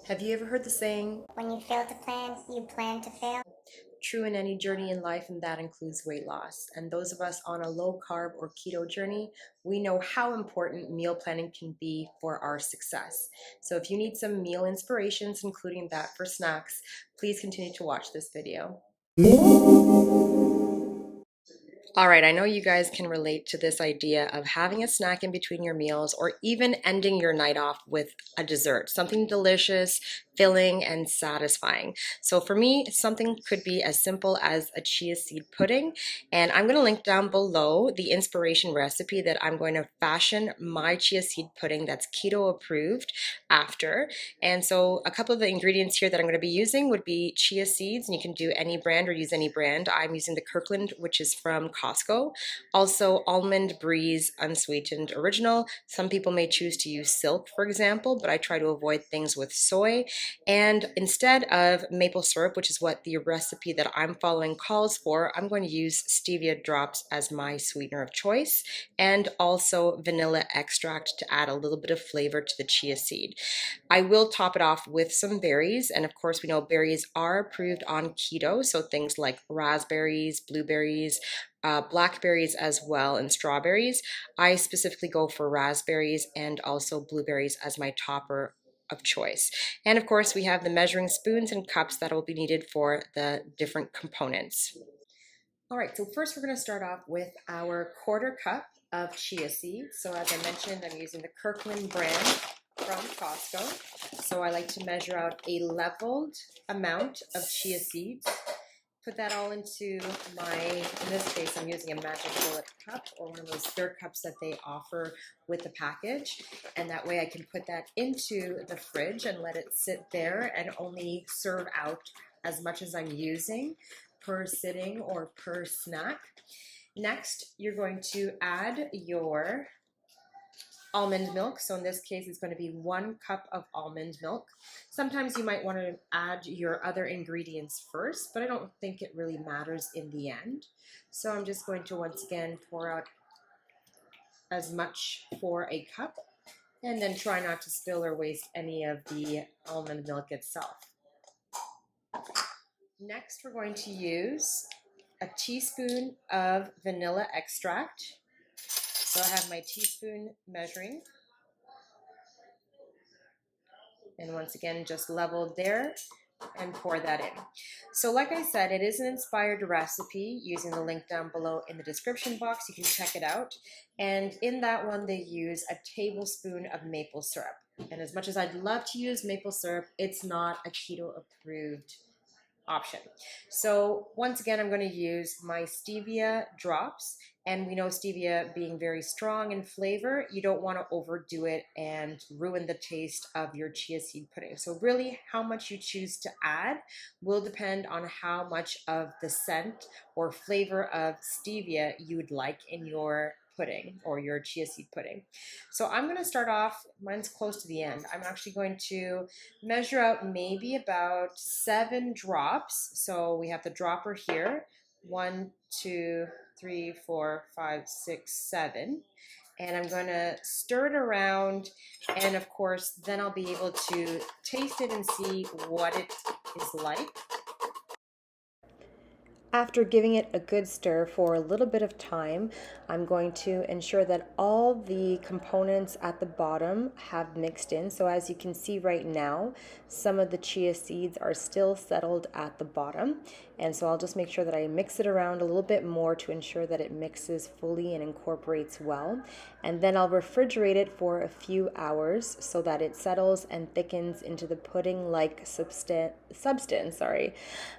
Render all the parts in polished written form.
Have you ever heard the saying, When you fail to plan, you plan to fail? true in any journey in life, and that includes weight loss? And those of us on a low carb or keto journey, we know how important meal planning can be for our success. So if you need some meal inspirations, including that for snacks, please continue to watch this video. All right, I know you guys can relate to this idea of having a snack in between your meals or even ending your night off with a dessert, something delicious, filling, and satisfying. So for me, something could be as simple as a chia seed pudding. And I'm going to link down below the inspiration recipe that I'm going to fashion my chia seed pudding that's keto approved after. And so a couple of the ingredients here that I'm going to be using would be chia seeds, and you can do any brand or use any brand. I'm using the Kirkland, which is from Costco. Also, Almond Breeze Unsweetened Original. Some people may choose to use Silk, for example, but I try to avoid things with soy. And instead of maple syrup, which is what the recipe that I'm following calls for, I'm going to use stevia drops as my sweetener of choice, and also vanilla extract to add a little bit of flavor to the chia seed. I will top it off with some berries, and of course we know berries are approved on keto, so things like raspberries, blueberries, blackberries as well, and strawberries. I specifically go for raspberries and also blueberries as my topper of choice. And of course we have the measuring spoons and cups that will be needed for the different components. All right, so first we're going to start off with our quarter cup of chia seeds. So as I mentioned, I'm using the Kirkland brand from Costco. So I like to measure out a leveled amount of chia seeds. Put that all into in this case, I'm using a Magic Bullet cup or one of those third cups that they offer with the package. And that way I can put that into the fridge and let it sit there and only serve out as much as I'm using per sitting or per snack. Next, you're going to add your almond milk. So in this case, it's going to be 1 cup of almond milk. Sometimes you might want to add your other ingredients first, but I don't think it really matters in the end. So I'm just going to once again pour out as much for a cup, and then try not to spill or waste any of the almond milk itself. Next, we're going to use a teaspoon of vanilla extract. So I have my teaspoon measuring. And once again, just leveled there and pour that in. So like I said, it is an inspired recipe using the link down below in the description box. You can check it out. And in that one, they use a tablespoon of maple syrup. And as much as I'd love to use maple syrup, it's not a keto approved option. So once again, I'm going to use my stevia drops, and we know stevia being very strong in flavor, you don't want to overdo it and ruin the taste of your chia seed pudding. So really how much you choose to add will depend on how much of the scent or flavor of stevia you would like in your pudding or your chia seed pudding. So I'm going to start off, mine's close to the end. I'm actually going to measure out maybe about 7 drops. So we have the dropper here, 1, 2, 3, 4, 5, 6, 7. And I'm going to stir it around, and of course then I'll be able to taste it and see what it is like. After giving it a good stir for a little bit of time, I'm going to ensure that all the components at the bottom have mixed in. So as you can see right now, some of the chia seeds are still settled at the bottom. And so I'll just make sure that I mix it around a little bit more to ensure that it mixes fully and incorporates well. And then I'll refrigerate it for a few hours so that it settles and thickens into the pudding-like substance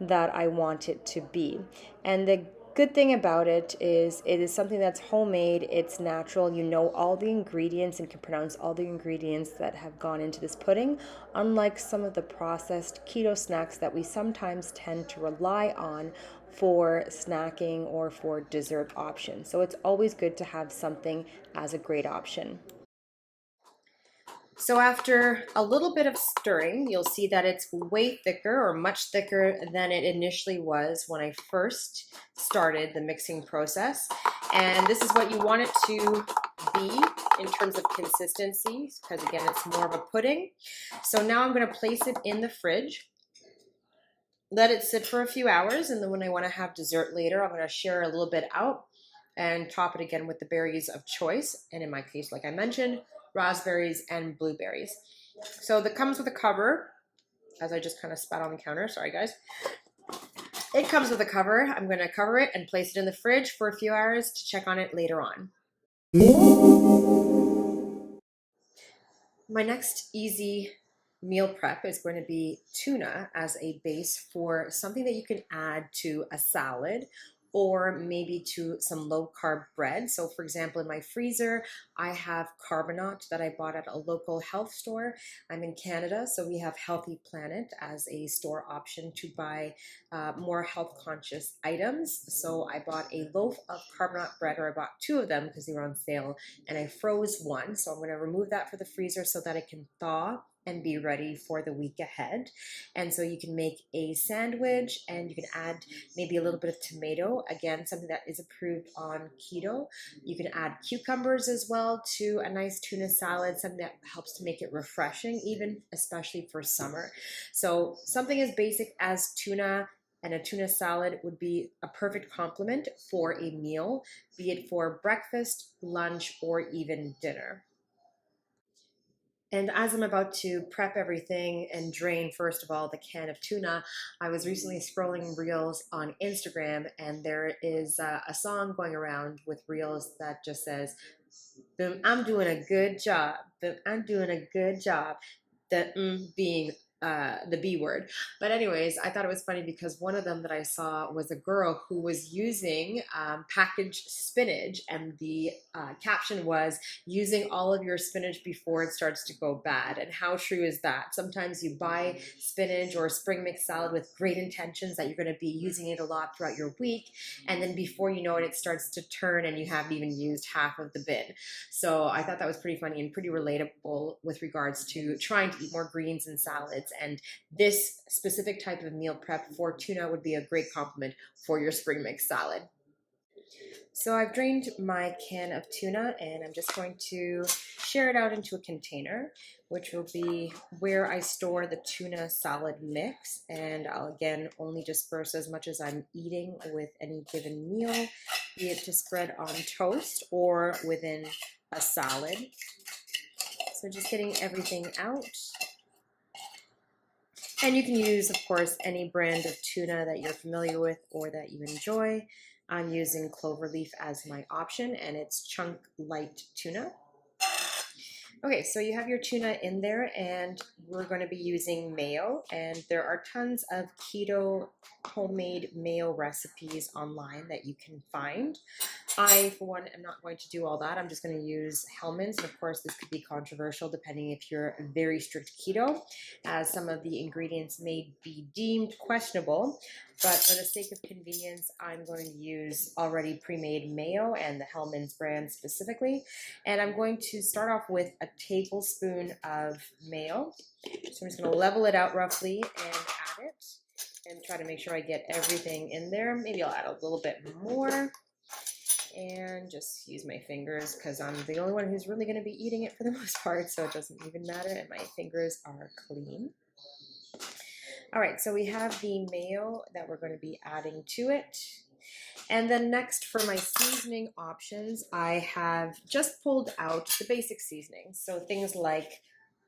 that I want it to be. And the good thing about it is something that's homemade, it's natural, you know all the ingredients and can pronounce all the ingredients that have gone into this pudding, unlike some of the processed keto snacks that we sometimes tend to rely on for snacking or for dessert options. So it's always good to have something as a great option. So after a little bit of stirring, you'll see that it's way thicker, or much thicker than it initially was when I first started the mixing process. And this is what you want it to be in terms of consistency, because again, it's more of a pudding. So now I'm going to place it in the fridge, let it sit for a few hours, and then when I want to have dessert later, I'm going to share a little bit out and top it again with the berries of choice. And in my case, like I mentioned, raspberries and blueberries. So that comes with a cover, as I just kind of spat on the counter. Sorry, guys. It comes with a cover. I'm going to cover it and place it in the fridge for a few hours to check on it later on. My next easy meal prep is going to be tuna as a base for something that you can add to a salad or maybe to some low carb bread. So for example, in my freezer, I have carbonate that I bought at a local health store. I'm in Canada, so we have Healthy Planet as a store option to buy more health conscious items. So I bought a loaf of carbonate bread, or I bought two of them because they were on sale, and I froze one. So I'm going to remove that from the freezer so that it can thaw and be ready for the week ahead. And so you can make a sandwich and you can add maybe a little bit of tomato, again, something that is approved on keto. You can add cucumbers as well to a nice tuna salad, something that helps to make it refreshing, even especially for summer. So something as basic as tuna and a tuna salad would be a perfect complement for a meal, be it for breakfast, lunch, or even dinner. And as I'm about to prep everything and drain, first of all, the can of tuna, I was recently scrolling reels on Instagram, and there is a song going around with reels that just says, "Boom, I'm doing a good job. Boom, I'm doing a good job." The being the B word. But anyways, I thought it was funny because one of them that I saw was a girl who was using packaged spinach, and the caption was, "Using all of your spinach before it starts to go bad." And how true is that? Sometimes you buy spinach or spring mix salad with great intentions that you're going to be using it a lot throughout your week, and then before you know it, it starts to turn and you haven't even used half of the bin. So I thought that was pretty funny and pretty relatable with regards to trying to eat more greens and salads. And this specific type of meal prep for tuna would be a great complement for your spring mix salad. So I've drained my can of tuna, and I'm just going to share it out into a container, which will be where I store the tuna salad mix. And I'll again only disperse as much as I'm eating with any given meal, be it to spread on toast or within a salad. So just getting everything out. And you can use, of course, any brand of tuna that you're familiar with or that you enjoy. I'm using cloverleaf as my option, and it's chunk light tuna. Okay, so you have your tuna in there, and we're going to be using mayo, and there are tons of keto homemade mayo recipes online that you can find. I, for one, am not going to do all that. I'm just going to use Hellmann's, and of course this could be controversial depending if you're very strict keto, as some of the ingredients may be deemed questionable. But for the sake of convenience, I'm going to use already pre-made mayo and the Hellmann's brand specifically. And I'm going to start off with a tablespoon of mayo. So I'm just going to level it out roughly and add it and try to make sure I get everything in there. Maybe I'll add a little bit more and just use my fingers because I'm the only one who's really going to be eating it for the most part, so it doesn't even matter, and my fingers are clean. All right, so we have the mayo that we're going to be adding to it. And then next, for my seasoning options, I have just pulled out the basic seasonings. So things like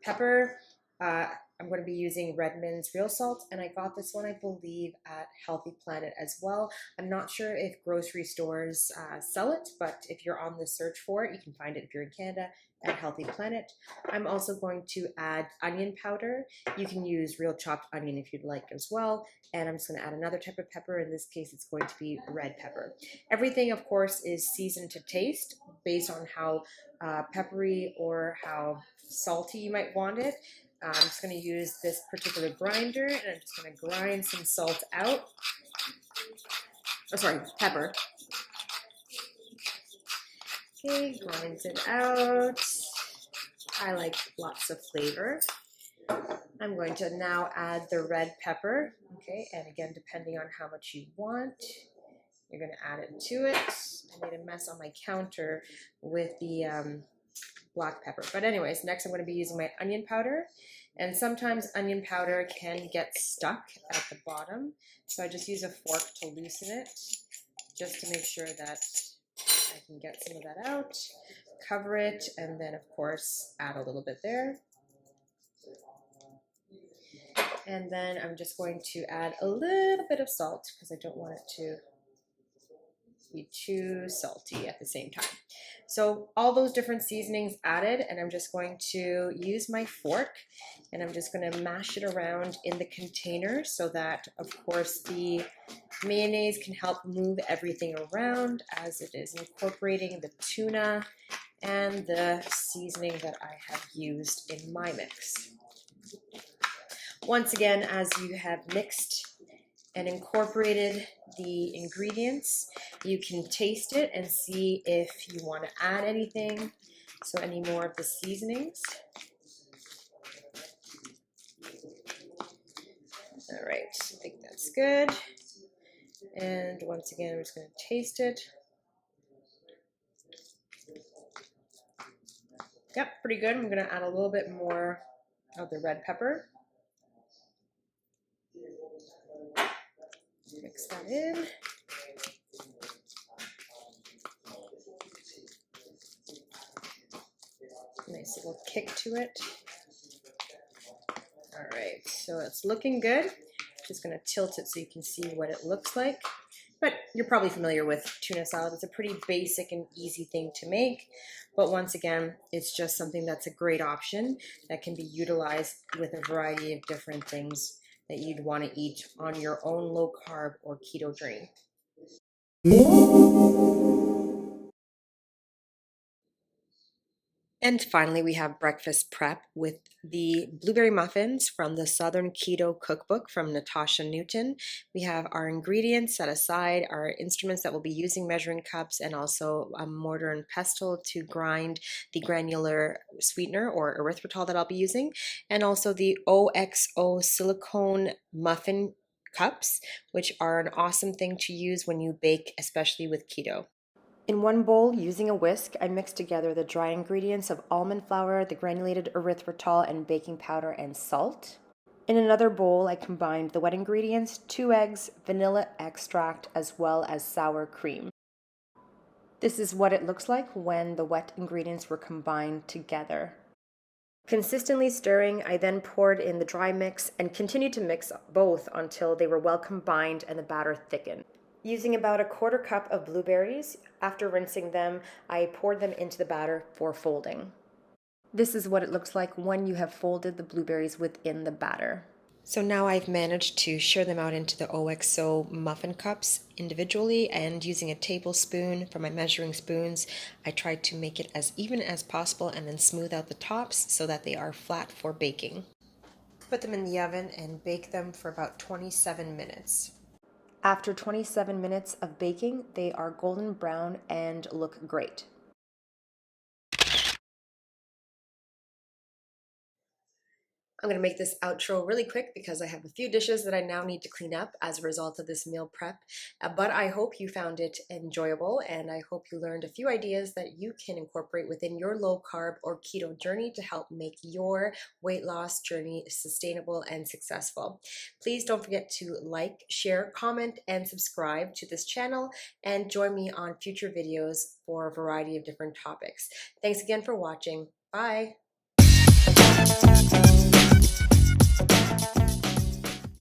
pepper. I'm going to be using Redmond's real salt, and I got this one, I believe, at Healthy Planet as well. I'm not sure if grocery stores sell it, but if you're on the search for it, you can find it if you're in Canada at Healthy Planet. I'm also going to add onion powder. You can use real chopped onion if you'd like as well. And I'm just going to add another type of pepper. In this case, it's going to be red pepper. Everything, of course, is seasoned to taste based on how peppery or how salty you might want it. I'm just going to use this particular grinder, and I'm just going to grind some salt out. Oh, sorry, pepper. Okay, grinds it out. I like lots of flavor. I'm going to now add the red pepper. Okay, and again, depending on how much you want, you're going to add it to it. I made a mess on my counter with the black pepper. But anyways, next I'm going to be using my onion powder. And sometimes onion powder can get stuck at the bottom. So I just use a fork to loosen it, just to make sure that I can get some of that out. Cover it, and then of course add a little bit there. And then I'm just going to add a little bit of salt because I don't want it to be too salty at the same time. So all those different seasonings added, and I'm just going to use my fork and I'm just going to mash it around in the container so that of course the mayonnaise can help move everything around as it is incorporating the tuna and the seasoning that I have used in my mix. Once again, as you have mixed and incorporated the ingredients, you can taste it and see if you want to add anything. So any more of the seasonings. All right, I think that's good. And once again, I'm just going to taste it. Yep, pretty good. I'm going to add a little bit more of the red pepper. Mix that in. Nice little kick to it. All right, so it's looking good. Just going to tilt it so you can see what it looks like. But you're probably familiar with tuna salad. It's a pretty basic and easy thing to make. But once again, it's just something that's a great option that can be utilized with a variety of different things that you'd want to eat on your own low carb or keto journey. And finally, we have breakfast prep with the blueberry muffins from the Southern Keto Cookbook from Natasha Newton. We have our ingredients set aside, our instruments that we'll be using, measuring cups, and also a mortar and pestle to grind the granular sweetener or erythritol that I'll be using, and also the OXO silicone muffin cups, which are an awesome thing to use when you bake, especially with keto. In one bowl, using a whisk, I mixed together the dry ingredients of almond flour, the granulated erythritol, and baking powder and salt. In another bowl, I combined the wet ingredients, 2 eggs, vanilla extract, as well as sour cream. This is what it looks like when the wet ingredients were combined together. Consistently stirring, I then poured in the dry mix and continued to mix both until they were well combined and the batter thickened. Using about a 1/4 cup of blueberries, after rinsing them, I poured them into the batter for folding. This is what it looks like when you have folded the blueberries within the batter. So now I've managed to share them out into the OXO muffin cups individually, and using a tablespoon for my measuring spoons, I tried to make it as even as possible and then smooth out the tops so that they are flat for baking. Put them in the oven and bake them for about 27 minutes. After 27 minutes of baking, they are golden brown and look great. I'm going to make this outro really quick because I have a few dishes that I now need to clean up as a result of this meal prep. But I hope you found it enjoyable, and I hope you learned a few ideas that you can incorporate within your low carb or keto journey to help make your weight loss journey sustainable and successful. Please don't forget to like, share, comment, and subscribe to this channel, and join me on future videos for a variety of different topics. Thanks again for watching. Bye.